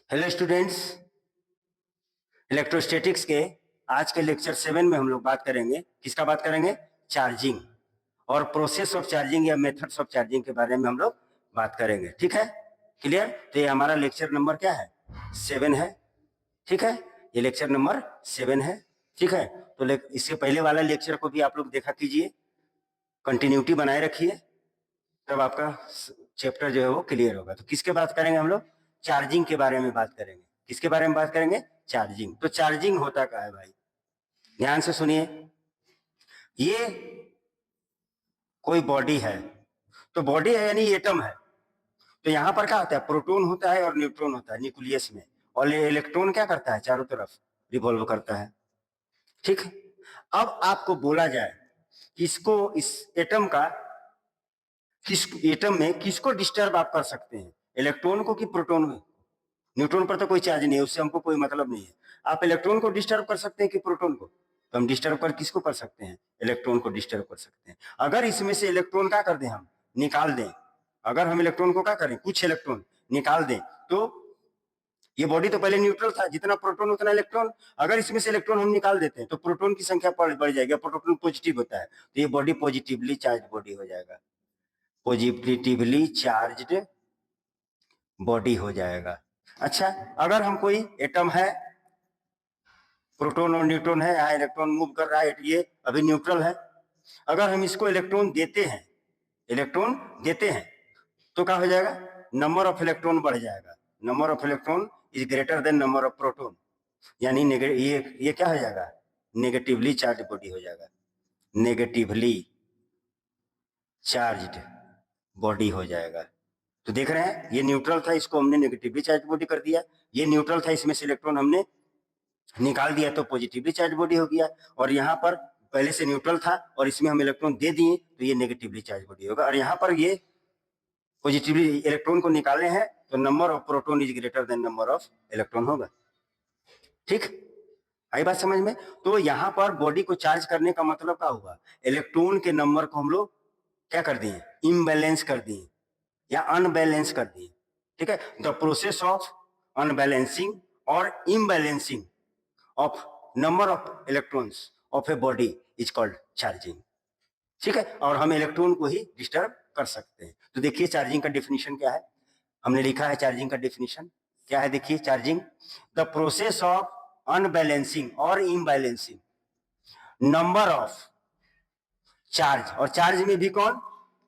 Hello students, electrostatics के आज के लेक्चर 7 में हम लोग बात करेंगे। किसका बात करेंगे? चार्जिंग और प्रोसेस ऑफ चार्जिंग या मेथड्स ऑफ चार्जिंग के बारे में हम लोग बात करेंगे। ठीक है, क्लियर? तो ये हमारा लेक्चर नंबर क्या है? 7 है। ठीक है, ये लेक्चर नंबर 7 है। ठीक है, तो इसके पहले वाला लेक्चर को भी आप लोग देखा कीजिए, कंटिन्यूटी बनाए रखिए, तब आपका चैप्टर जो है वो क्लियर होगा। तो किसके बात करेंगे हम लोग? चार्जिंग के बारे में बात करेंगे। किसके बारे में बात करेंगे? चार्जिंग। तो चार्जिंग होता क्या है भाई? ध्यान से सुनिए। ये कोई बॉडी है, तो बॉडी है यानी एटम है। तो यहाँ पर क्या होता है? प्रोटॉन होता है और न्यूट्रॉन होता है न्यूक्लियस में, और इलेक्ट्रॉन क्या करता है? चारों तरफ रिवॉल्व करता है। ठीक है, अब आपको बोला जाए किसको, इस एटम का, किस एटम में किसको डिस्टर्ब आप कर सकते हैं? इलेक्ट्रॉन को कि प्रोटॉन में? न्यूट्रॉन पर तो कोई चार्ज नहीं है, उससे हमको कोई मतलब नहीं है। आप इलेक्ट्रॉन को डिस्टर्ब कर सकते हैं कि प्रोटॉन को? तो हम डिस्टर्ब कर किसको कर सकते हैं? इलेक्ट्रॉन को डिस्टर्ब कर सकते हैं। अगर इसमें से इलेक्ट्रॉन क्या कर दें, हम निकाल दें, अगर हम इलेक्ट्रॉन को क्या करें, कुछ इलेक्ट्रॉन निकाल दें, तो ये बॉडी तो पहले न्यूट्रल था, जितना प्रोटॉन उतना इलेक्ट्रॉन। अगर इसमें से इलेक्ट्रॉन हम निकाल देते हैं तो प्रोटॉन की संख्या बढ़ जाएगी, प्रोटॉन पॉजिटिव होता है, तो ये बॉडी पॉजिटिवली चार्ज बॉडी हो जाएगा, पॉजिटिवली चार्ज्ड बॉडी हो जाएगा। अच्छा, अगर हम कोई एटम है, प्रोटॉन और न्यूट्रॉन है, यहाँ इलेक्ट्रॉन मूव कर रहा है, ये अभी न्यूट्रल है, अगर हम इसको इलेक्ट्रॉन देते हैं, इलेक्ट्रॉन देते हैं, तो क्या हो जाएगा? नंबर ऑफ इलेक्ट्रॉन बढ़ जाएगा। Number of electron is greater than number of proton, यानी ये क्या हो जाएगा? नेगेटिवली चार्ज बॉडी हो जाएगा, नेगेटिवली चार्ज्ड बॉडी हो जाएगा। तो देख रहे हैं, ये न्यूट्रल था, इसको हमने नेगेटिवली चार्ज बॉडी कर दिया। ये न्यूट्रल था, इसमें से इलेक्ट्रॉन हमने निकाल दिया तो पॉजिटिवली चार्ज बॉडी हो गया। और यहाँ पर पहले से न्यूट्रल था और इसमें हम इलेक्ट्रॉन दे दिए तो ये नेगेटिवली चार्ज बॉडी होगा। और यहाँ पर ये पॉजिटिवली इलेक्ट्रॉन को निकाले हैं तो number of proton is greater than number of electron होगा। ठीक, आई बात समझ में? तो यहाँ पर बॉडी को चार्ज करने का मतलब क्या हुआ? इलेक्ट्रॉन के नंबर को हम लोग क्या कर दिए? इम्बैलेंस कर दिए या अनबैलेंस कर दिए। ठीक है, द प्रोसेस ऑफ अनबैलेंसिंग और imbalancing of number of electrons of a body is called charging. ठीक है, और हम इलेक्ट्रॉन को ही डिस्टर्ब कर सकते हैं। तो देखिए चार्जिंग का डेफिनेशन क्या है, हमने लिखा है चार्जिंग का डेफिनेशन क्या है। देखिए, charging the process of unbalancing और इम्बैलेंसिंग नंबर ऑफ चार्ज, और चार्ज में भी कौन?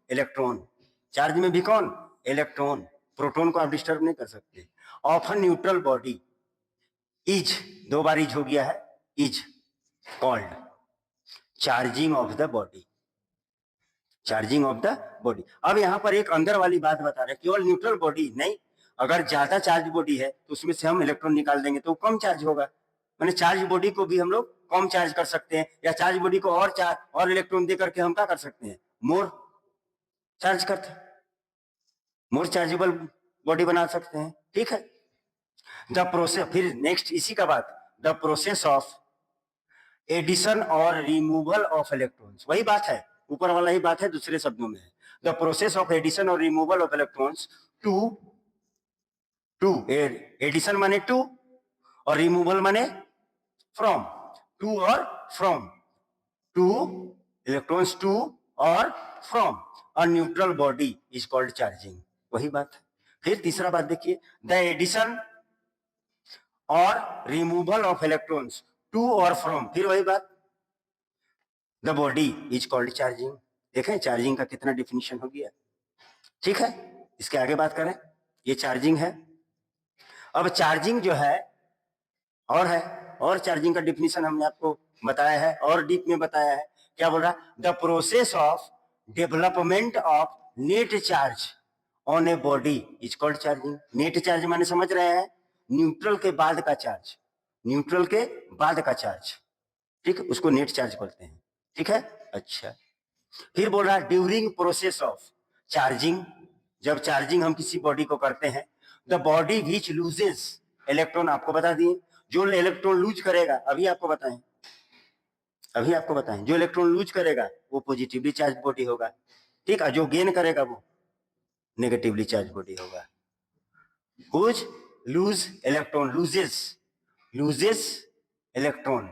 इलेक्ट्रॉन। चार्ज में भी कौन? इलेक्ट्रॉन। प्रोटॉन को आप डिस्टर्ब नहीं कर सकते। Of a neutral body is, दो बार इज हो गया है, is called charging of the body, charging of the body. अब यहाँ पर एक अंदर वाली बात बता रहे हैं, केवल न्यूट्रल बॉडी नहीं, अगर ज्यादा चार्ज बॉडी है तो उसमें से हम इलेक्ट्रॉन निकाल देंगे तो कम चार्ज होगा। मैंने चार्ज बॉडी को भी हम लोग कम चार्ज कर सकते हैं, या चार्ज बॉडी को और चार्ज और इलेक्ट्रॉन दे करके हम क्या कर सकते हैं? मोर चार्ज करते, मोर चार्जेबल बॉडी बना सकते हैं। ठीक है, द प्रोसेस, फिर नेक्स्ट इसी का बात, द प्रोसेस ऑफ एडिशन और रिमूवल ऑफ इलेक्ट्रॉन्स, वही बात है, ऊपर वाला ही बात है, दूसरे शब्दों में है। द प्रोसेस ऑफ एडिशन और removal of electrons to to addition माने टू और रिमूवल माने फ्रॉम, टू और फ्रॉम, टू इलेक्ट्रॉन्स टू और from a neutral body is called charging, वही बात है। फिर तीसरा बात देखिए, द एडिशन और रिमूवल ऑफ इलेक्ट्रॉन्स टू और फ्रॉम, फिर वही बात, the body is called charging. देखें चार्जिंग का कितना डिफिनीशन हो गया। ठीक है, इसके आगे बात करें, ये चार्जिंग है। अब चार्जिंग जो है और चार्जिंग का डिफिनीशन हमने आपको बताया है और डीप में बताया है। क्या बोल रहा? The process of development of net charge on a body is called charging. Net charge माने समझ रहे हैं, न्यूट्रल के बाद का चार्ज, न्यूट्रल के बाद का चार्ज, ठीक, उसको नेट चार्ज बोलते हैं। ठीक है, अच्छा, फिर बोल रहा ड्यूरिंग प्रोसेस ऑफ चार्जिंग, जब चार्जिंग हम किसी बॉडी को करते हैं, the body which loses electron, आपको बता दिए जो इलेक्ट्रॉन लूज करेगा, अभी आपको बताएं जो इलेक्ट्रॉन लूज करेगा वो पॉजिटिवली चार्ज बॉडी होगा। ठीक है, जो गेन करेगा वो नेगेटिवली चार्ज बॉडी होगा। कुछ lose electron, loses electron,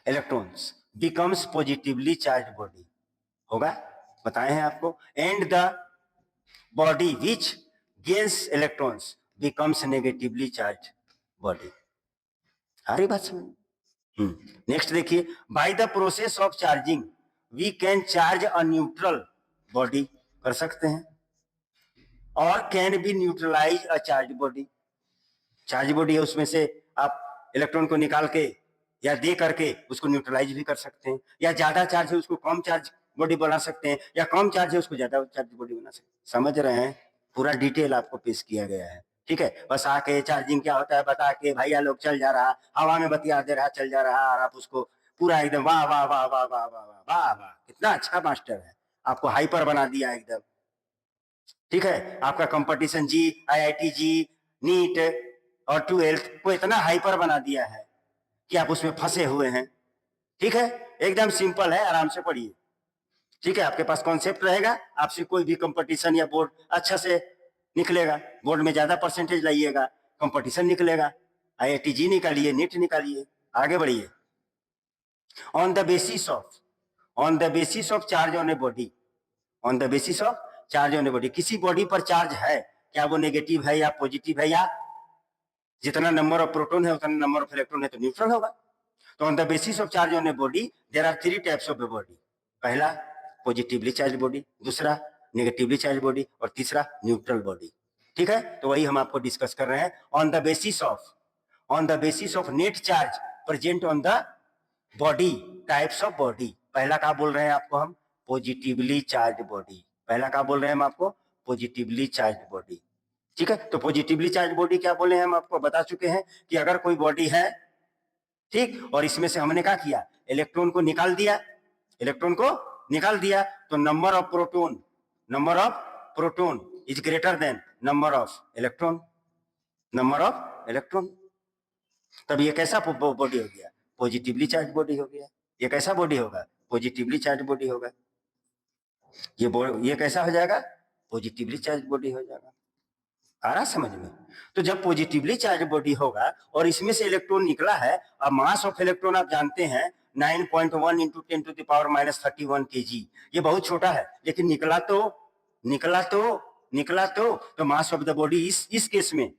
electrons becomes positively charge body होगा, बताए हैं आपको। And the body which gains electrons becomes negatively charge body. आ रही बात समझ? नेक्स्ट देखिए, by the process of charging we can charge a neutral body, कर सकते हैं, और can be neutralize a charge body. Charge body है, उसमें से आप इलेक्ट्रॉन को निकाल के या दे करके उसको न्यूट्रलाइज भी कर सकते हैं, या ज्यादा चार्ज है उसको कम चार्ज बॉडी बना सकते हैं, या कम चार्ज है उसको ज्यादा चार्ज बॉडी बना सकते हैं। समझ रहे हैं? पूरा डिटेल आपको पेश किया गया है, ठीक है। बस आके चार्जिंग क्या होता है बता के भैया लोग चल जा रहा, हवा में बतिया दे रहा, चल जा रहा, और आप उसको पूरा एकदम वाह वाह वाह वाह वाह वाह वाह वाह वाह, कितना अच्छा मास्टर है, आपको हाइपर बना दिया एकदम, ठीक है। आपका कंपटीशन जी, IIT जी, नीट और 12th को इतना हाइपर बना दिया है कि आप उसमें फंसे हुए हैं, ठीक है। एकदम सिंपल है, आराम से पढ़िए, ठीक है। आपके पास कॉन्सेप्ट रहेगा, आपसे कोई भी कंपटीशन या बोर्ड अच्छा से निकलेगा, बोर्ड में ज्यादा परसेंटेज लाइएगा, कंपटीशन निकलेगा, IIT जी निकालिए, नीट निकालिए, आगे बढ़िए। On the basis of charge on a body, on the basis of charge on a body, किसी बॉडी पर चार्ज है, क्या वो नेगेटिव है या पॉजिटिव है, या जितना नंबर ऑफ प्रोटॉन है उतना नंबर ऑफ इलेक्ट्रॉन है तो न्यूट्रल होगा। तो on the basis of charge on a body there are 3 types of a body. पहला पॉजिटिवली चार्ज बॉडी, दूसरा नेगेटिवली चार्ज बॉडी, और तीसरा न्यूट्रल बॉडी, ठीक है। तो वही हम आपको डिस्कस कर रहे हैं। On the basis of net charge present on the body, types of body. पहला क्या बोल रहे हैं आपको हम? Positively charge body. पहला क्या बोल रहे हैं हम आपको? पॉजिटिवली चार्ज बॉडी, ठीक है। तो पॉजिटिवली चार्ज बॉडी क्या बोले हैं हम आपको बता चुके हैं कि अगर कोई बॉडी है, ठीक, और इसमें से हमने क्या किया, इलेक्ट्रॉन को निकाल दिया, तो number of proton is greater than number of electron, तब ये कैसा बॉडी हो गया? पॉजिटिवली चार्ज बॉडी हो गया। ये कैसा बॉडी होगा? पॉजिटिवली चार्ज बॉडी होगा। ये कैसा हो जाएगा? पॉजिटिवली चार्ज बॉडी हो जाएगा। आ रहा समझ में? तो जब पॉजिटिवली चार्ज बॉडी होगा और इसमें से इलेक्ट्रॉन निकला है, अब मास ऑफ इलेक्ट्रॉन आप जानते हैं 9.1 इंटू 10⁻³ kg, ये बहुत छोटा है, लेकिन निकला तो मास ऑफ द बॉडी इस केस में,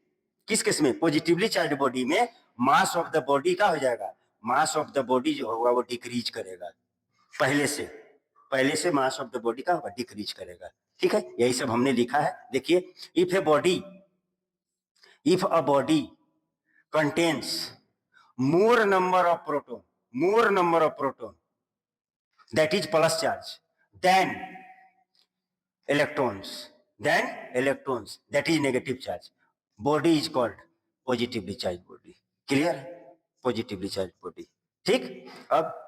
किस केस में? पॉजिटिवली चार्ज बॉडी में मास ऑफ द बॉडी क्या हो जाएगा? मास ऑफ द बॉडी जो होगा वो डिक्रीज करेगा, पहले से मास ऑफ द बॉडी का होगा, डिक्रीज करेगा, ठीक है। यही सब हमने लिखा है, देखिए। If a body contains more number of proton that is plus charge than electrons that is negative charge, body is called positively charged body। Clear? Positively charge body, ठीक। अब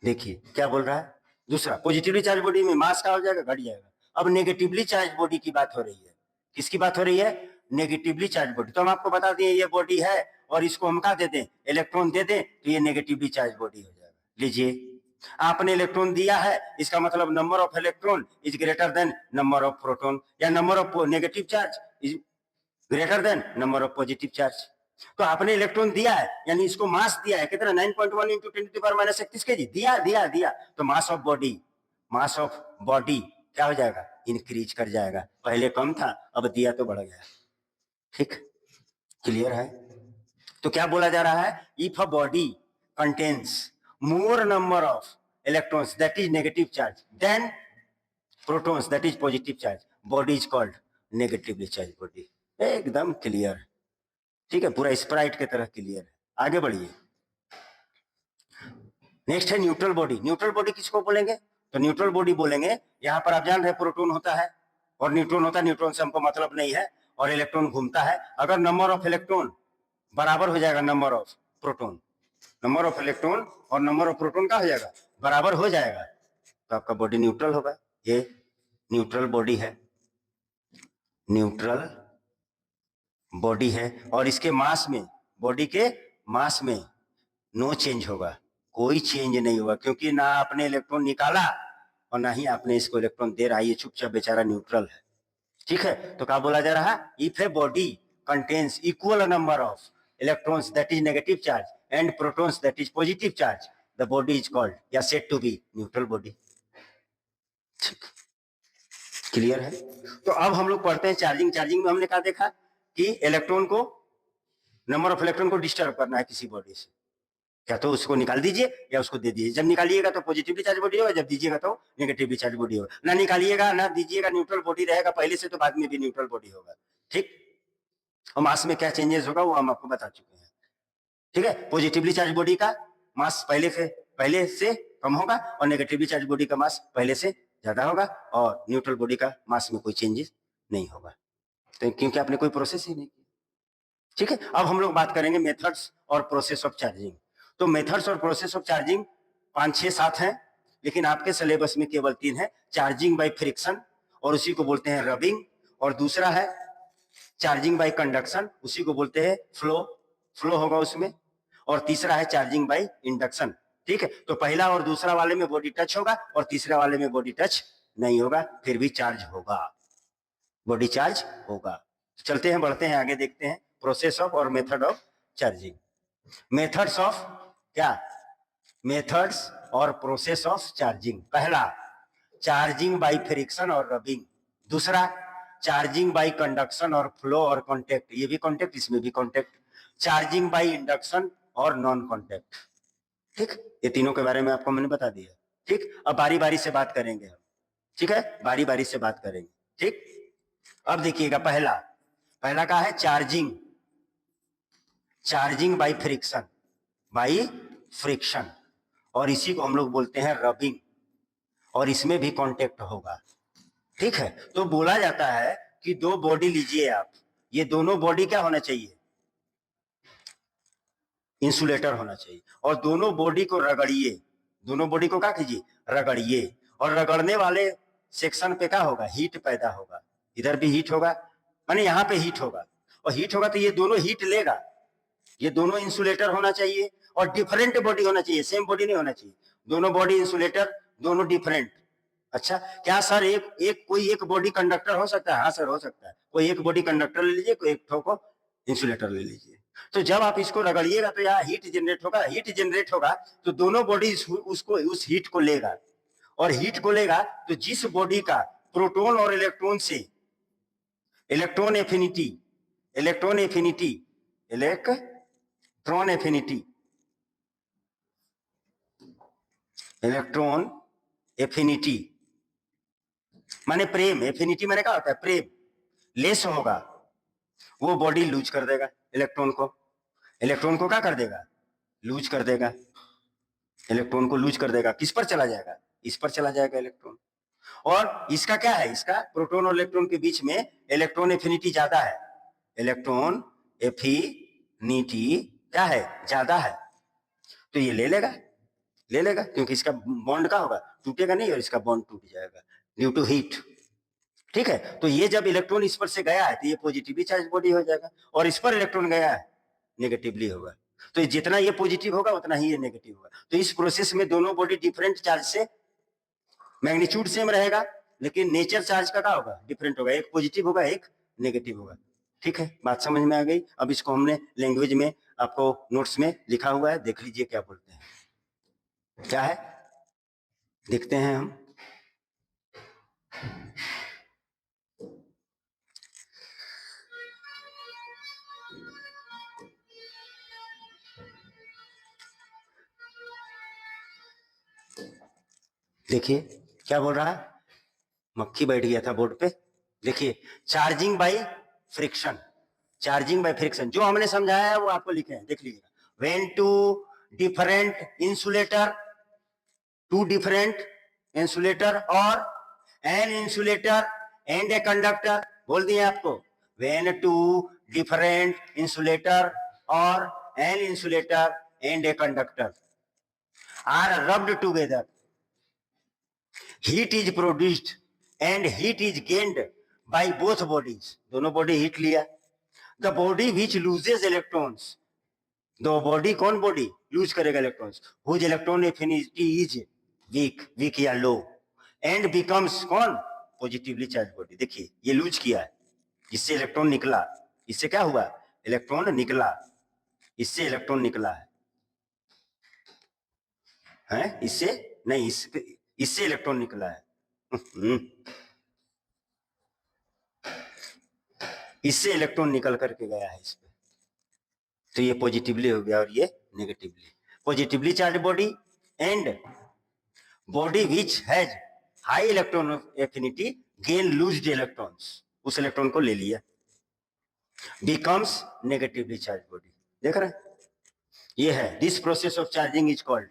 देखिए क्या बोल रहा है दूसरा, पॉजिटिवली चार्ज बॉडी में मास का हो जाएगा, घट जाएगा। अब नेगेटिवली चार्ज बॉडी की बात हो रही है, किसकी बात हो रही है? Negatively charge body. तो हम आपको बता दें ये बॉडी है और इसको हम क्या दे दें? इलेक्ट्रॉन दे दें, तो ये नेगेटिवली चार्ज बॉडी हो जाएगा। लीजिए, आपने इलेक्ट्रॉन दिया है, इसका मतलब number of electron is greater than number of proton, या number of negative charge is greater than number of positive charge. तो आपने इलेक्ट्रॉन दिया है, यानी इसको मास दिया है, कितना? 9.1 इंटू 10⁻³ kg दिया। तो मास ऑफ बॉडी क्या हो जाएगा? इंक्रीज कर जाएगा। पहले कम था, अब दिया तो बढ़ गया, ठीक। क्लियर है? तो क्या बोला जा रहा है? If a body contains more number of electrons that is negative charge than protons that is positive charge, body is called negatively charge body. एकदम क्लियर, ठीक है, पूरा स्प्राइट की तरह क्लियर है। आगे बढ़िए। नेक्स्ट है न्यूट्रल बॉडी। न्यूट्रल बॉडी किसको बोलेंगे? तो न्यूट्रल बॉडी बोलेंगे, यहां पर आप जान रहे प्रोटॉन होता है और न्यूट्रॉन होता है, न्यूट्रॉन से हमको मतलब नहीं है, और इलेक्ट्रॉन घूमता है। अगर नंबर ऑफ इलेक्ट्रॉन बराबर हो जाएगा number of proton, number of electron और नंबर ऑफ प्रोटॉन का हो जाएगा, बराबर हो जाएगा, तो आपका बॉडी न्यूट्रल होगा। ये न्यूट्रल बॉडी है, न्यूट्रल बॉडी है, और इसके मास में, बॉडी के मास में नो चेंज होगा, कोई चेंज नहीं होगा, क्योंकि ना आपने इलेक्ट्रॉन निकाला और ना ही आपने इसको इलेक्ट्रॉन दे रहा है, ये चुपचाप बेचारा न्यूट्रल है, ठीक है, तो क्या बोला जा रहा है, if a body contains equal number of electrons that is negative charge and protons that is positive charge, the body is called या said to be neutral body. Clear है? तो अब हम लोग पढ़ते हैं चार्जिंग। चार्जिंग में हमने क्या देखा कि इलेक्ट्रॉन को, नंबर ऑफ इलेक्ट्रॉन को डिस्टर्ब करना है किसी बॉडी से, या तो उसको निकाल दीजिए या उसको दे दीजिए। जब निकालिएगा तो पॉजिटिवली चार्ज बॉडी होगा, जब दीजिएगा तो नेगेटिवली चार्ज बॉडी होगा। ना निकालिएगा ना दीजिएगा, न्यूट्रल बॉडी रहेगा पहले से, तो बाद में भी न्यूट्रल बॉडी होगा। ठीक, और मास में क्या चेंजेस होगा वो हम आपको बता चुके हैं। ठीक है, पॉजिटिवली चार्ज बॉडी का मास पहले से कम होगा और नेगेटिवली चार्ज बॉडी का मास पहले से ज्यादा होगा, और न्यूट्रल बॉडी का मास में कोई चेंजेस नहीं होगा, तो क्योंकि आपने कोई प्रोसेस ही नहीं की। ठीक है, अब हम लोग बात करेंगे मेथड्स और प्रोसेस ऑफ चार्जिंग। तो मेथड्स और प्रोसेस ऑफ चार्जिंग 5, 6, 7 हैं, लेकिन आपके सिलेबस में केवल 3 है। चार्जिंग बाय फ्रिक्शन, और उसी को बोलते हैं रबिंग, और दूसरा है चार्जिंग बाय कंडक्शन, उसी को बोलते हैं फ्लो होगा उसमें, और तीसरा है चार्जिंग बाय इंडक्शन। ठीक है, तो पहला और दूसरा वाले में बॉडी टच होगा और तीसरा वाले में बॉडी टच नहीं होगा, फिर भी चार्ज होगा, बॉडी चार्ज होगा। चलते हैं, बढ़ते हैं आगे, देखते हैं प्रोसेस ऑफ और method of charging. Methods of क्या, मेथड्स और प्रोसेस ऑफ चार्जिंग। पहला चार्जिंग बाय फ्रिक्शन और रबिंग, दूसरा चार्जिंग बाय कंडक्शन और फ्लो और कांटेक्ट, ये भी कांटेक्ट इसमें भी कांटेक्ट, चार्जिंग बाय इंडक्शन और नॉन कांटेक्ट। ठीक, ये तीनों के बारे में आपको मैंने बता दिया। ठीक, अब बारी बारी से बात करेंगे हम। ठीक है, बारी बारी से बात करेंगे। ठीक, अब देखिएगा, पहला क्या है, चार्जिंग बाय फ्रिक्शन, और इसी को हम लोग बोलते हैं रबिंग, और इसमें भी कांटेक्ट होगा। ठीक है, तो बोला जाता है कि 2 बॉडी लीजिए आप, ये दोनों बॉडी क्या होना चाहिए, इंसुलेटर होना चाहिए, और दोनों बॉडी को रगड़िए, दोनों बॉडी को क्या कीजिए, रगड़िए, और रगड़ने वाले सेक्शन पे क्या होगा, हीट पैदा होगा, इधर भी हीट होगा, माने यहाँ पे हीट होगा, और हीट होगा तो ये दोनों हीट लेगा। ये दोनों इंसुलेटर होना चाहिए और डिफरेंट बॉडी होना चाहिए, सेम बॉडी नहीं होना चाहिए, दोनों बॉडी इंसुलेटर, दोनों डिफरेंट। अच्छा, क्या सर कोई एक बॉडी कंडक्टर हो सकता है? हाँ सर, हो सकता है, कोई एक बॉडी कंडक्टर ले लीजिए, कोई एक ठोको इंसुलेटर ले लीजिए। तो जब आप इसको रगड़िएगा तो यहाँ हीट जनरेट होगा, तो दोनों बॉडी उसको उस हीट को लेगा, और हीट को लेगा तो जिस बॉडी का प्रोटॉन और इलेक्ट्रॉन से इलेक्ट्रॉन एफिनिटी माने प्रेम, एफिनिटी माने क्या होता है, प्रेम, लेस होगा, वो बॉडी लूज कर देगा इलेक्ट्रॉन को क्या कर देगा, लूज कर देगा, इलेक्ट्रॉन को लूज कर देगा। किस पर चला जाएगा, इस पर चला जाएगा इलेक्ट्रॉन। और इसका क्या है, इसका प्रोटॉन और इलेक्ट्रॉन के बीच में इलेक्ट्रॉन एफिनिटी ज्यादा है, इलेक्ट्रॉन एफिनिटी क्या है, ज्यादा है, तो ये ले लेगा क्योंकि इसका बॉन्ड का होगा, टूटेगा नहीं, और इसका बॉन्ड टूट जाएगा ड्यू टू हीट। ठीक है, तो ये जब इलेक्ट्रॉन इस पर से गया है तो ये पॉजिटिवली चार्ज बॉडी हो जाएगा, और इस पर इलेक्ट्रॉन गया है नेगेटिवली होगा, तो जितना ये पॉजिटिव होगा उतना ही ये नेगेटिव होगा। तो इस प्रोसेस में दोनों बॉडी डिफरेंट चार्ज से, मैग्नीट्यूड सेम रहेगा लेकिन नेचर चार्ज का क्या होगा, डिफरेंट होगा, एक पॉजिटिव होगा एक नेगेटिव होगा। ठीक है, बात समझ में आ गई। अब इसको हमने लैंग्वेज में आपको नोट्स में लिखा हुआ है, देख लीजिए क्या बोलते हैं, क्या है, देखते हैं हम। देखिए क्या बोल रहा है, मक्खी बैठ गया था बोर्ड पे। देखिए, चार्जिंग बाय फ्रिक्शन, जो हमने समझाया है वो आपको लिखे हैं, देख लीजिएगा। व्हेन टू डिफरेंट इंसुलेटर और an insulator and a conductor, बोल दिए आपको, व्हेन टू डिफरेंट इंसुलेटर और an insulator and a conductor are rubbed together, heat is produced and heat is gained by both bodies, दोनों body heat लिया। the body which loses electrons, दो body, कौन body loose करेगा electrons, whose electron affinity is weak या low, and becomes कौन positively charge body. देखिए ये loose किया है, इससे इलेक्ट्रॉन निकला, इससे क्या हुआ, इलेक्ट्रॉन निकला, इससे इलेक्ट्रॉन निकला है इससे नहीं, इससे इलेक्ट्रॉन निकला है इससे इलेक्ट्रॉन निकल करके गया है इस पे, तो ये पॉजिटिवली हो गया और ये negatively. Positively charge body and body which has high electron affinity gain लूज्ड electrons, उस इलेक्ट्रॉन को ले लिया, बिकम्स नेगेटिवली चार्ज बॉडी। देख रहे हैं, ये है this process of charging is called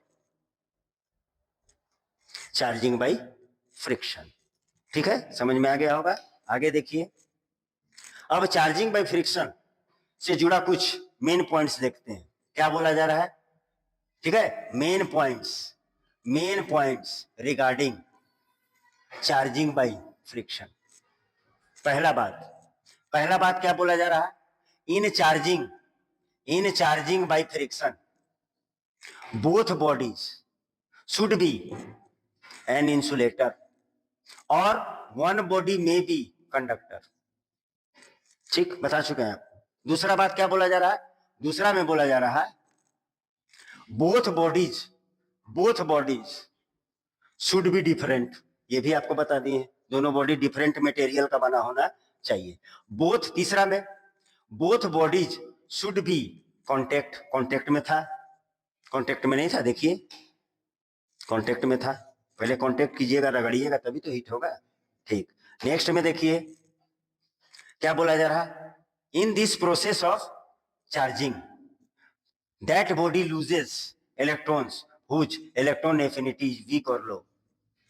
charging by friction. ठीक है, समझ में आ गया होगा। आगे देखिए, अब चार्जिंग बाय फ्रिक्शन से जुड़ा कुछ मेन पॉइंट्स देखते हैं, क्या बोला जा रहा है। ठीक है, main points regarding charging by friction. पहला बात क्या बोला जा रहा है, in charging by friction both bodies should be an insulator और one body may be conductor. ठीक, बता चुके हैं आप। दूसरा बात क्या बोला जा रहा है, दूसरा में बोला जा रहा है both bodies should be different, ये भी आपको बता दिए हैं, दोनों बॉडी डिफरेंट मटेरियल का बना होना चाहिए। बोथ, तीसरा में both bodies should B contact में था, कॉन्टेक्ट में नहीं था, देखिए कॉन्टेक्ट में था, पहले कॉन्टेक्ट कीजिएगा, रगड़िएगा तभी तो हीट होगा। ठीक, नेक्स्ट में देखिए क्या बोला जा रहा है, in this process of charging that body loses electrons whose electron affinity is weak और लो,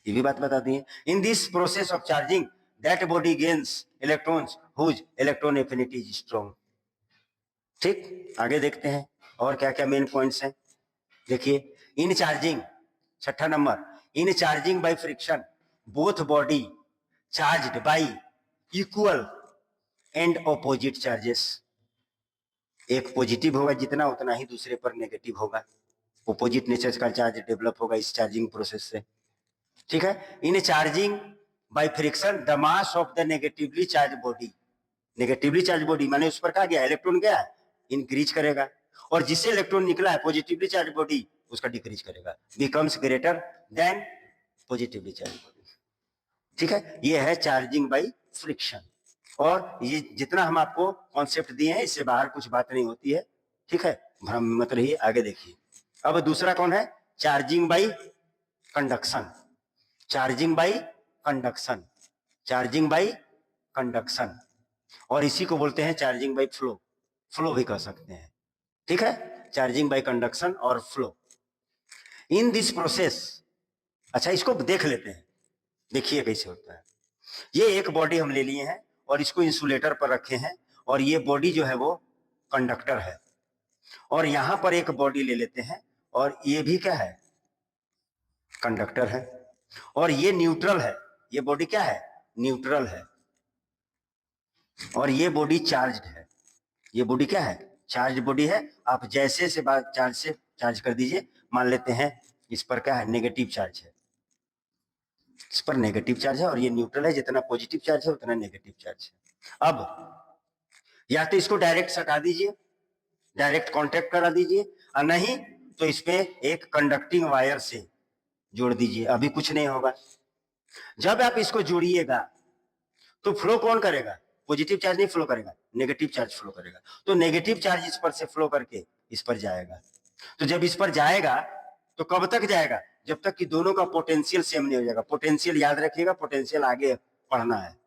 ये भी बात बता दी। In this process of charging that body gains electrons whose electron affinity is strong. ठीक, आगे देखते हैं और क्या क्या मेन पॉइंट्स हैं। देखिए, इन चार्जिंग, छठा number, in charging by friction both body charged by equal and opposite charges, एक पॉजिटिव होगा जितना उतना ही दूसरे पर नेगेटिव होगा, ऑपोजिट नेचर का चार्ज डेवलप होगा इस चार्जिंग प्रोसेस से। ठीक है, in charging by friction the mass of the negatively charge body माने उस पर क्या गया, इलेक्ट्रॉन गया, इंक्रीज करेगा, और जिससे इलेक्ट्रॉन निकला है पॉजिटिवली चार्ज बॉडी उसका डिक्रीज करेगा, becomes greater than positively charge body. ठीक है, ये है चार्जिंग बाय फ्रिक्शन, और ये जितना हम आपको कॉन्सेप्ट दिए हैं इससे बाहर कुछ बात नहीं होती है। ठीक है, भ्रम मत रहिए। आगे देखिए, अब दूसरा कौन है, चार्जिंग बाय कंडक्शन। और इसी को बोलते हैं चार्जिंग बाय फ्लो भी कह सकते हैं। ठीक है, चार्जिंग बाय कंडक्शन और फ्लो। इन दिस प्रोसेस, अच्छा इसको देख लेते हैं, देखिए कैसे होता है। ये एक बॉडी हम ले लिए हैं और इसको इंसुलेटर पर रखे हैं, और ये बॉडी जो है वो कंडक्टर है, और यहां पर एक बॉडी ले लेते हैं और ये भी क्या है, कंडक्टर है, और ये न्यूट्रल है, ये बॉडी क्या है, न्यूट्रल है, और ये बॉडी चार्ज्ड है, ये बॉडी क्या है, चार्ज बॉडी है। आप जैसे से चार्ज कर दीजिए, मान लेते हैं इस पर क्या है, नेगेटिव चार्ज है, इस पर नेगेटिव चार्ज है, और ये न्यूट्रल है, जितना पॉजिटिव चार्ज है उतना नेगेटिव चार्ज है। अब या तो इसको डायरेक्ट सटा दीजिए, डायरेक्ट कांटेक्ट करा दीजिए, और नहीं तो इस पे एक कंडक्टिंग वायर से जोड़ दीजिए, अभी कुछ नहीं होगा। जब आप इसको जोड़िएगा तो फ्लो कौन करेगा, पॉजिटिव चार्ज नहीं फ्लो करेगा, नेगेटिव चार्ज फ्लो करेगा, तो नेगेटिव चार्ज इस पर से फ्लो करके इस पर जाएगा। तो जब इस पर जाएगा तो कब तक जाएगा, जब तक कि दोनों का पोटेंशियल सेम नहीं हो जाएगा। पोटेंशियल याद रखिएगा, पोटेंशियल आगे पढ़ना है,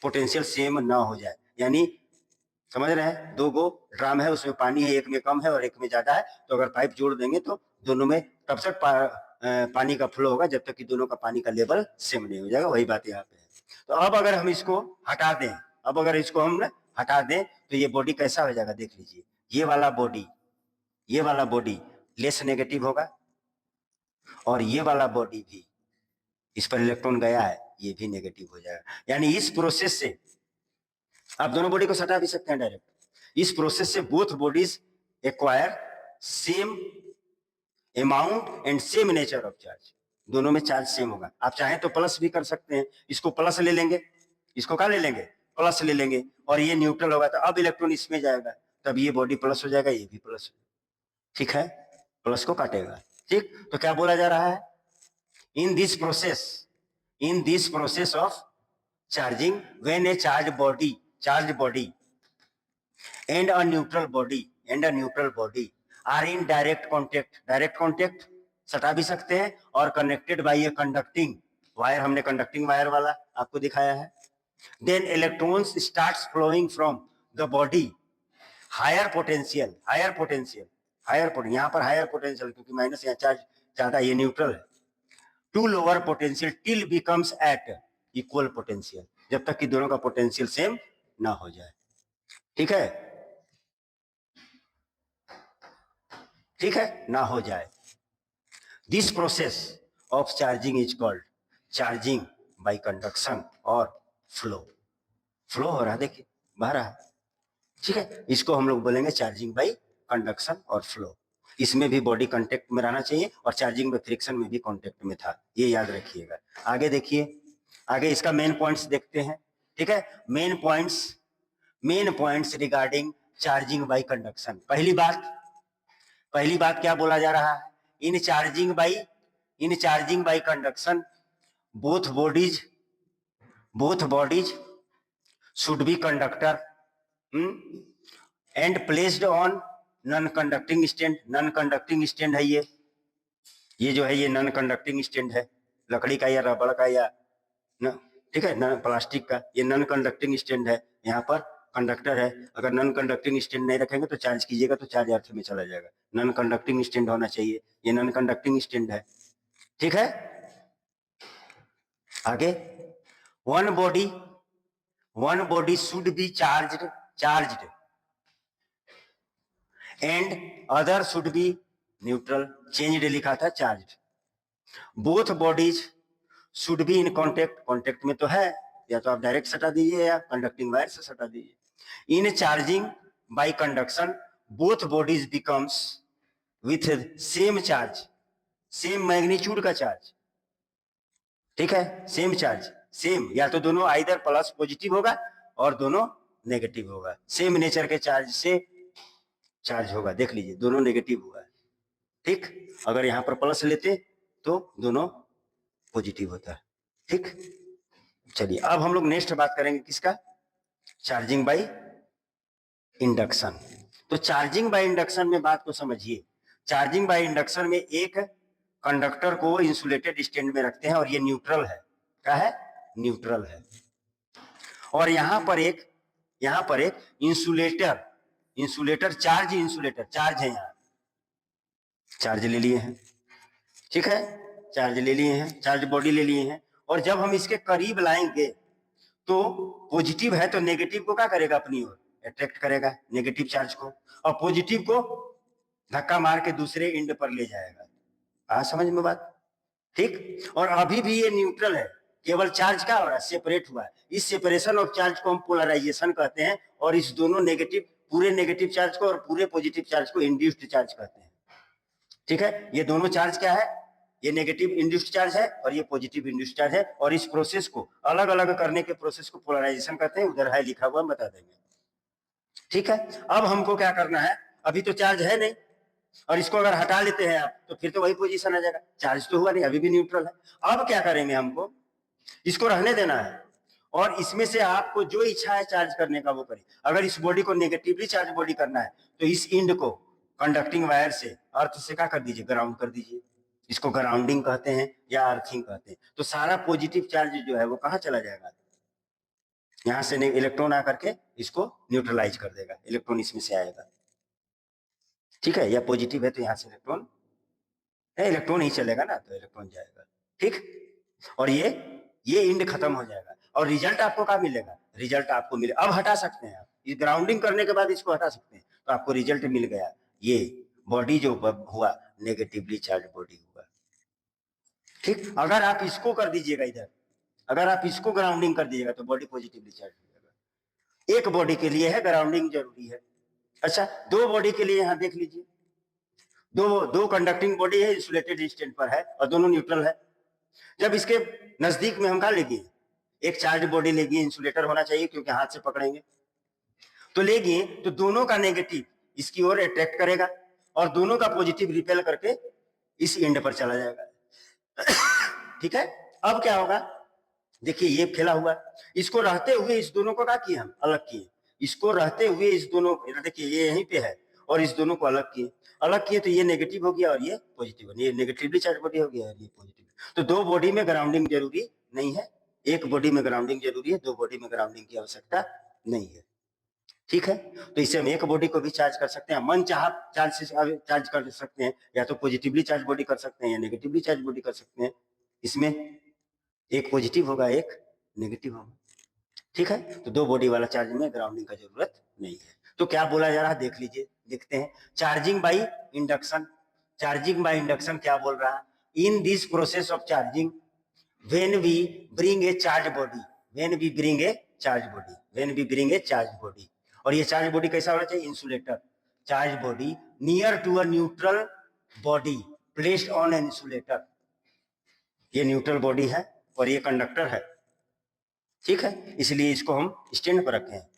पोटेंशियल सेम ना हो जाए, यानी समझ रहे हैं, दो गो ड्राम है, उसमें पानी है, एक में कम है और एक में ज्यादा है, तो अगर पाइप जोड़ देंगे तो दोनों में तब तक पानी का फ्लो होगा जब तक कि दोनों का पानी का लेवल सेम नहीं हो जाएगा। वही बात यहाँ पे है। तो अब अगर हम इसको हटा दें, तो ये बॉडी कैसा हो जाएगा, देख लीजिए, ये वाला बॉडी लेस नेगेटिव होगा, और ये वाला बॉडी भी, इस पर इलेक्ट्रॉन गया है, ये भी नेगेटिव हो जाएगा। यानी इस प्रोसेस से आप दोनों बॉडी को सटा भी सकते हैं डायरेक्ट। इस प्रोसेस से both bodies acquire same amount and same nature of charge, दोनों में चार्ज सेम होगा। आप चाहें तो प्लस भी कर सकते हैं, इसको प्लस ले लेंगे, इसको क्या ले लेंगे, प्लस ले लेंगे, और ये न्यूट्रल होगा तो अब इलेक्ट्रॉन इसमें जाएगा, तब ये बॉडी प्लस हो जाएगा, ये भी प्लस। ठीक है, प्लस को काटेगा। ठीक, तो क्या बोला जा रहा है, in this process of charging when A charge body and a neutral body are in direct contact सटा भी सकते हैं, और connected by a conducting wire, हमने कंडक्टिंग वायर वाला आपको दिखाया है। then electrons starts flowing from the body higher potential, यहाँ पर हायर पोटेंशियल, क्योंकि माइनस यहाँ चार्ज ज्यादा, ये न्यूट्रल है, to lower potential till becomes at equal potential, जब तक कि दोनों का पोटेंशियल सेम ना हो जाए। ठीक है, ठीक है, ना हो जाए। This process of charging is called charging by conduction और फ्लो हो रहा है, देखिए बह रहा है। ठीक है, इसको हम लोग बोलेंगे चार्जिंग बाय कंडक्शन और फ्लो। इसमें भी बॉडी कांटेक्ट में रहना चाहिए, और चार्जिंग में फ्रिक्शन में भी कांटेक्ट में था, ये याद रखिएगा। आगे देखिए, आगे इसका मेन पॉइंट्स देखते हैं। ठीक है, main points regarding charging by conduction. पहली बात क्या बोला जा रहा है, in charging by conduction both bodies should be conductor and placed on non conducting stand है, ये जो है ये नॉन कंडक्टिंग स्टैंड है, लकड़ी का या रबड़ का या ठीक है, नॉन प्लास्टिक का, ये नॉन कंडक्टिंग स्टैंड है, यहाँ पर कंडक्टर है। अगर नॉन कंडक्टिंग स्टैंड नहीं रखेंगे तो चार्ज कीजिएगा तो चार्ज अर्थ में चला जाएगा, नॉन कंडक्टिंग स्टैंड होना चाहिए, ये नॉन कंडक्टिंग स्टैंड है। ठीक है, आगे one body should be charged and other should be neutral, changed लिखा था charged. Both bodies should be in contact में तो है, या तो आप डायरेक्ट सटा दीजिए या कंडक्टिंग वायर से सटा दीजिए। In charging by conduction both bodies becomes with same charge, same magnitude का चार्ज। ठीक है, सेम चार्ज, सेम, या तो दोनों आइदर प्लस पॉजिटिव होगा और दोनों नेगेटिव होगा, सेम नेचर के चार्ज से चार्ज होगा। देख लीजिए, दोनों नेगेटिव हुआ है। ठीक, अगर यहां पर प्लस लेते तो दोनों पॉजिटिव होता है। ठीक, चलिए अब हम लोग नेक्स्ट बात करेंगे किसका, चार्जिंग बाय इंडक्शन। तो चार्जिंग बाय इंडक्शन में बात को समझिए। चार्जिंग बाय इंडक्शन में एक कंडक्टर को इंसुलेटेड स्टैंड में रखते हैं, और ये न्यूट्रल है, क्या है, न्यूट्रल है। और यहां पर एक इंसुलेटर चार्ज है, यहाँ चार्ज ले लिए हैं। ठीक है, चार्ज ले लिए हैं, चार्ज बॉडी ले लिए हैं, और जब हम इसके करीब लाएंगे तो पॉजिटिव है तो नेगेटिव को क्या करेगा, अपनी ओर अट्रैक्ट करेगा, नेगेटिव चार्ज को, और पॉजिटिव को धक्का मार के दूसरे एंड पर ले जाएगा। आ समझ में बात। ठीक, और अभी भी ये न्यूट्रल है, केवल चार्ज क्या हो रहा है, सेपरेट हुआ है। इस सेपरेशन ऑफ चार्ज को हम पोलराइजेशन कहते हैं, और इस दोनों पूरे नेगेटिव चार्ज को और पूरे पॉजिटिव चार्ज को इंड्यूस्ड चार्ज कहते हैं। ठीक है, ये दोनों चार्ज क्या है, ये नेगेटिव इंड्यूस्ड चार्ज है और ये पॉजिटिव इंड्यूस्ड चार्ज है, और इस प्रोसेस को अलग अलग करने के प्रोसेस को पोलराइजेशन कहते हैं। उधर है लिखा हुआ, बता देंगे। ठीक है, अब हमको क्या करना है, अभी तो चार्ज है नहीं, और इसको अगर हटा लेते हैं आप तो फिर तो वही पोजीशन आ जाएगा, चार्ज तो हुआ नहीं, अभी भी न्यूट्रल है। अब क्या करेंगे, हमको इसको रहने देना है, और इसमें से आपको जो इच्छा है चार्ज करने का वो करिए। अगर इस बॉडी को नेगेटिवली चार्ज बॉडी करना है तो इस इंड को कंडक्टिंग वायर से, अर्थ से क्या कर दीजिए, ग्राउंड कर दीजिए। इसको ग्राउंडिंग कहते हैं या अर्थिंग कहते हैं। तो सारा पॉजिटिव चार्ज जो है वो कहाँ चला जाएगा, यहां से इलेक्ट्रॉन आकर के इसको न्यूट्रलाइज कर देगा, इलेक्ट्रॉन इसमें से आएगा। ठीक है, या पॉजिटिव है तो यहाँ से इलेक्ट्रॉन ही चलेगा ना, तो इलेक्ट्रॉन जाएगा। ठीक, और ये इंड खत्म हो जाएगा, और रिजल्ट आपको क्या मिलेगा, रिजल्ट आपको मिले, अब हटा सकते हैं आप, इस ग्राउंडिंग करने के बाद इसको हटा सकते हैं, तो आपको रिजल्ट मिल गया, ये बॉडी जो हुआ नेगेटिवली चार्ज बॉडी हुआ। ठीक, अगर आप इसको कर दीजिएगा इधर, अगर आप इसको ग्राउंडिंग कर दीजिएगा तो बॉडी पॉजिटिवली चार्ज हो जाएगा। एक बॉडी के लिए है ग्राउंडिंग जरूरी है। अच्छा, दो बॉडी के लिए यहां देख लीजिए, दो कंडक्टिंग बॉडी है, इंसुलेटेड स्टैंड पर है, और दोनों न्यूट्रल है, जब इसके नजदीक में हम क्या लेंगे, एक चार्ज बॉडी लेंगे, इंसुलेटर होना चाहिए क्योंकि हाथ से पकड़ेंगे, तो लेंगे तो दोनों का नेगेटिव इसकी ओर अट्रैक्ट करेगा और दोनों का पॉजिटिव रिपेल करके इस एंड पर चला जाएगा। ठीक है, अब क्या होगा, देखिए ये फैला हुआ, इसको रहते हुए इस दोनों को क्या किए, हम अलग किए, इसको रहते हुए इस दोनों, देखिए ये यहीं पे है और इस दोनों को अलग किए तो ये नेगेटिव हो गया और ये पॉजिटिव, ये नेगेटिवली चार्ज बॉडी हो गया और ये पॉजिटिव। तो दो बॉडी में ग्राउंडिंग जरूरी नहीं है, एक बॉडी में ग्राउंडिंग जरूरी है, दो बॉडी में ग्राउंडिंग की आवश्यकता नहीं है। ठीक है, तो इससे हम एक बॉडी को भी चार्ज कर सकते हैं, मन चाह चार्ज से चार्ज कर सकते हैं, या तो पॉजिटिवली चार्ज बॉडी कर सकते हैं या नेगेटिवली चार्ज बॉडी कर सकते हैं। इसमें एक पॉजिटिव होगा एक नेगेटिव होगा। ठीक है, तो दो बॉडी वाला चार्ज में ग्राउंडिंग का जरूरत नहीं है। तो क्या बोला जा रहा है देख लीजिए, देखते हैं, charging by induction. Charging by induction क्या बोल रहा है, in this process of charging when we bring a charge body, when we bring a charge body, when we bring a charge body, और ये चार्ज बॉडी कैसा होना चाहिए, insulator charge body near to a neutral body placed on an insulator. ये neutral body है और ये conductor है। ठीक है, इसलिए इसको हम स्टैंड पर रखे हैं।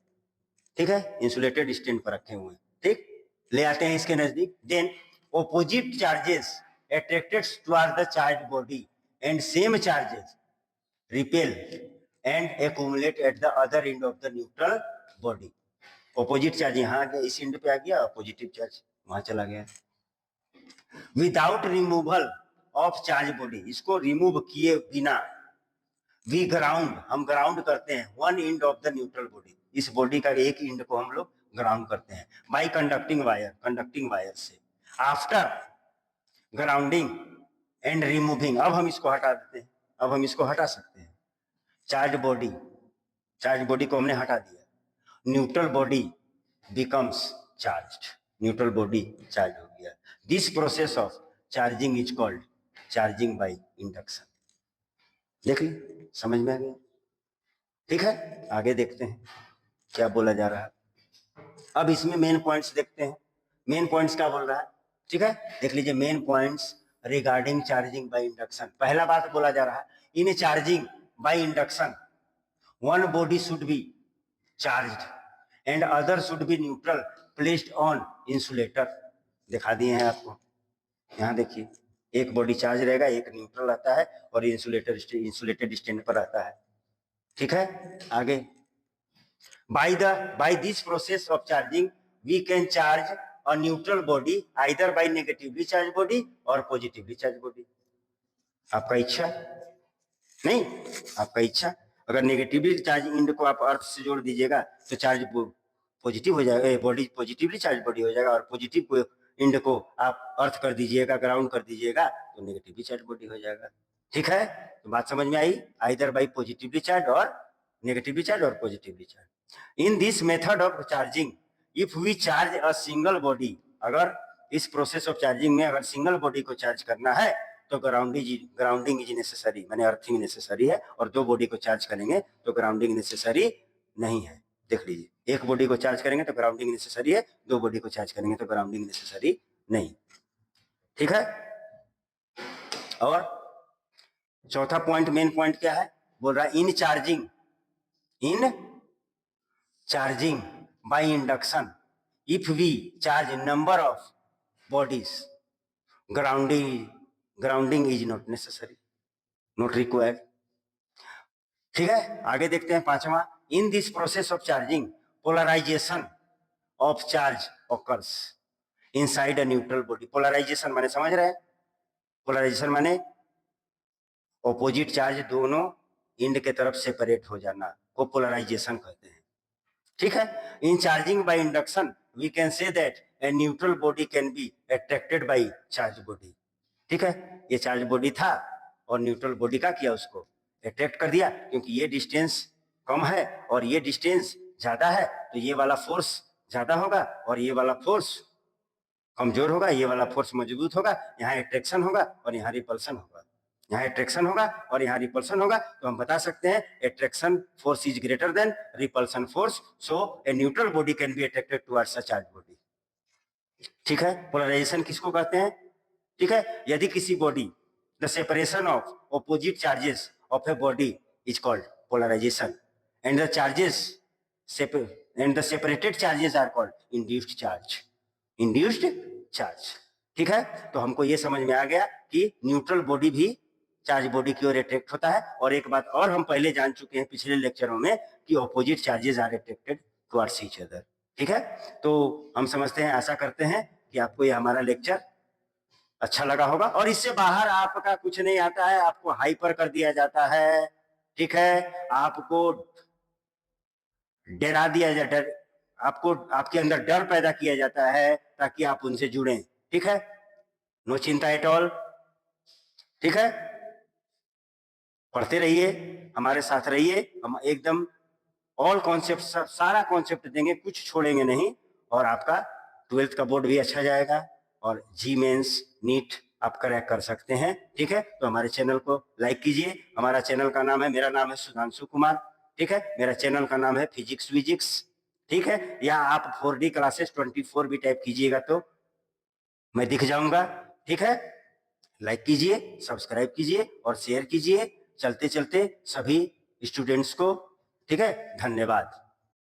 ठीक है, इंसुलेटेड स्टैंड पर रखे हुए हैं। ठीक, ले आते हैं इसके नजदीक। Then opposite charges attracted toward the charge body and same charges repel and accumulate at the other end of the neutral body. Opposite charge यहाँ आ गया, इस एंड पे आ गया, और पॉजिटिव चार्ज वहां चला गया। Without removal of charge body, इसको रिमूव किए बिना, वी ग्राउंड, हम ग्राउंड करते हैं one and of the neutral body, इस बॉडी का एक एंड को हम लोग ग्राउंड करते हैं बाई कंडक्टिंग वायर से। आफ्टर ग्राउंडिंग एंड रिमूविंग, अब हम इसको हटा देते हैं, अब हम इसको हटा सकते हैं। चार्ज बॉडी को हमने हटा दिया, neutral body becomes charged, neutral body charge हो गया। This process of charging is called charging by induction. देख ली, समझ में आ गया। ठीक है, आगे देखते हैं क्या बोला जा रहा है। अब इसमें मेन पॉइंट्स देखते हैं, मेन पॉइंट्स क्या बोल रहा है। ठीक है, देख लीजिए main points regarding charging by induction. पहला बात बोला जा रहा है, in charging by induction one body should be charged and other should be neutral placed on insulator. दिखा दिए हैं आपको, यहाँ देखिए, एक बॉडी चार्ज रहेगा, एक न्यूट्रल रहता है और इंसुलेटेड स्टैंड पर रहता है। ठीक है, आगे, by this process of charging we can charge a neutral body either by negatively charged body or positively charged body। आपका इच्छा नहीं, आपका इच्छा, अगर नेगेटिवली चार्ज इंड को आप अर्थ से जोड़ दीजिएगा तो चार्ज पॉजिटिव हो जाएगा, बॉडी पॉजिटिवली चार्ज बॉडी हो जाएगा, और पॉजिटिव इंड को आप अर्थ कर दीजिएगा, ग्राउंड कर दीजिएगा तो नेगेटिवली चार्ज बॉडी हो जाएगा। ठीक है, तो बात समझ में आई, आइदर बाई पॉजिटिवली चार्ज और नेगेटिवली चार्ज और positively charge. In this method of charging if we charge a single body, अगर इस प्रोसेस ऑफ चार्जिंग में अगर सिंगल बॉडी को चार्ज करना है तो ग्राउंडिंग इज नेसेसरी, माने अर्थिंग नेसेसरी है, और दो बॉडी को चार्ज करेंगे तो ग्राउंडिंग नेसेसरी नहीं है। देख लीजिए, एक बॉडी को चार्ज करेंगे तो ग्राउंडिंग नेसेसरी है, दो बॉडी को चार्ज करेंगे तो ग्राउंडिंग नेसेसरी नहीं। ठीक है, और चौथा पॉइंट, मेन पॉइंट क्या है, बोल रहा है in charging by induction if we charge number of bodies grounding is not necessary, not required. ठीक है, आगे देखते हैं पांचवा, in this process of charging polarization of charge occurs inside a neutral body. Polarization माने समझ रहे हैं, पोलराइजेशन माने ऑपोजिट चार्ज दोनों इंड के तरफ सेपरेट हो जाना को पोलराइजेशन कहते हैं। ठीक है, in charging by induction we can say that a neutral body can be attracted by charge body. ठीक है, ये चार्ज बॉडी था और न्यूट्रल बॉडी का किया, उसको अट्रैक्ट कर दिया, क्योंकि ये डिस्टेंस कम है और ये डिस्टेंस ज्यादा है, तो ये वाला फोर्स ज्यादा होगा और ये वाला फोर्स कमजोर होगा, ये वाला फोर्स मजबूत होगा, यहाँ अट्रैक्शन होगा और यहाँ रिपल्सन होगा, यहाँ अट्रैक्शन होगा और यहाँ रिपल्सन होगा। तो हम बता सकते हैं attraction force is greater then repulsion force, so A neutral body can be attracted towards a charge body. ठीक है, पोलराइजेशन किसको कहते हैं। ठीक है, यदि किसी body, the separation of opposite charges of a body is called polarization, and the charges and the separated charges are called induced charge. Induced charge, ठीक है। तो हमको ये समझ में आ गया कि न्यूट्रल बॉडी भी चार्ज बॉडी की ओर अट्रैक्ट होता है। और एक बात और हम पहले जान चुके हैं पिछले लेक्चरों में कि opposite charges are attracted towards each other, ठीक है। तो हम समझते हैं, आशा करते हैं कि आपको ये हमारा लेक्चर अच्छा लगा होगा। और इससे बाहर आपका कुछ नहीं आता है, आपको हाइपर कर दिया जाता है, ठीक है। आपको डरा दिया जाता है, आपको आपके अंदर डर पैदा किया जाता है ताकि आप उनसे जुड़ें, ठीक है। नो चिंता एट ऑल, ठीक है। पढ़ते रहिए, हमारे साथ रहिए, हम एकदम ऑल कॉन्सेप्ट, सारा कॉन्सेप्ट देंगे, कुछ छोड़ेंगे नहीं। और आपका 12th का बोर्ड भी अच्छा जाएगा और जी मेंस नीट आप क्रैक कर सकते हैं, ठीक है। तो हमारे चैनल को लाइक कीजिए। हमारा चैनल का नाम है, मेरा नाम है सुधांशु कुमार, ठीक है। मेरा चैनल का नाम है फिजिक्स विजिक्स, ठीक है। या आप 4D क्लासेस 24 भी टाइप कीजिएगा तो मैं दिख जाऊंगा, ठीक है। लाइक कीजिए, सब्सक्राइब कीजिए और शेयर कीजिए चलते चलते सभी स्टूडेंट्स को, ठीक है। धन्यवाद।